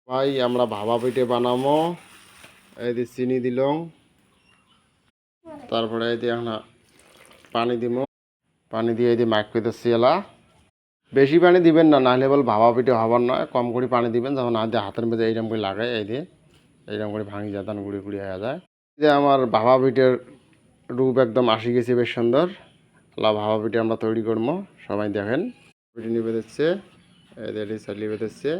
ভাই আমরা ভাপা পিঠে বানাবো। এই যে চিনি দিলাম, তারপরে এই যে এখন পানি দিব। পানি দিয়ে এই যে মাইক্রো দিচ্ছি এলা। বেশি পানি দিবেন না, নাহলে বল ভাপা পিঠে হবার নয়। কম করে পানি দিবেন, যখন হাতের মধ্যে এইরকম করে লাগায় এই দিয়ে এইরকম করে ভাঙি যায়, তখন গুঁড়ি গুঁড়ি হয়ে যায়। এই যে আমার ভাপা পিঠের রূপ একদম আসি গেছে, বেশ সুন্দর। ভাপা পিঠে আমরা তৈরি করবো, সবাই দেখেন। পিঠে নিবে দিচ্ছে, এই যে লিবে দিচ্ছে।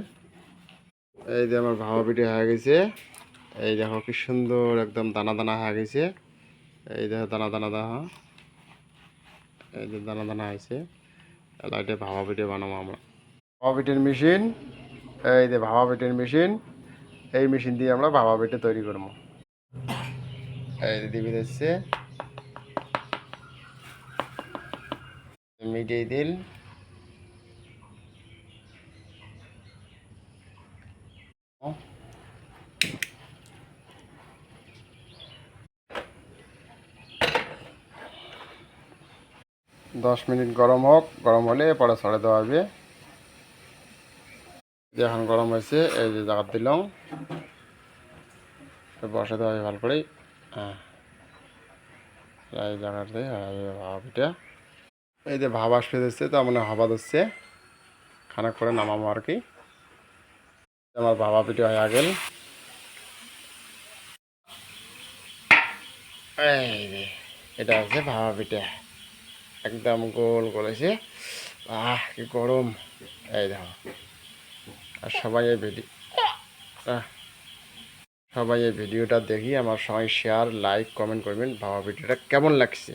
এই যে আমার ভাপা পিঠে হয়ে গেছে। এই দেখো কি সুন্দর একদম দানা দানা হয়ে গেছে। এই দেখো দানা দানা দানা, এই যে দানা দানা হয়েছে। লাইটে ভাপা পিঠে বানাবো আমরা। ভাপা পিঠের মেশিন, এই যে ভাপা পিঠের মেশিন। এই মেশিন দিয়ে আমরা ভাপা পিঠে তৈরি করবো। এই যে দিবি দিচ্ছে, মিডিয়ে দিল। 10 মিনিট গরম হোক, গরম হলে পরে ছড়ে দেওয়া হবে। এখন গরম হয়েছে, এই যে জায়গা দিলাম, বসে দেওয়া হবে ভালো করে। হ্যাঁ, এই জায়গাতে ভাপা পিঠা। এই যে ভাব আসতে দিচ্ছে, তার মানে হাওয়া দিচ্ছে, খানিক করে নামাবো আর কি। আমার ভাপা পিঠা হয়ে গেল। এই যে এটা হচ্ছে ভাপা পিঠা, একদম গোল করেছে। কি গরম! এই দেখো। আর সবাই এই ভিডিওটা দেখি আমার সবাই শেয়ার লাইক কমেন্ট করবেন, ভাপা পিঠাটা কেমন লাগছে।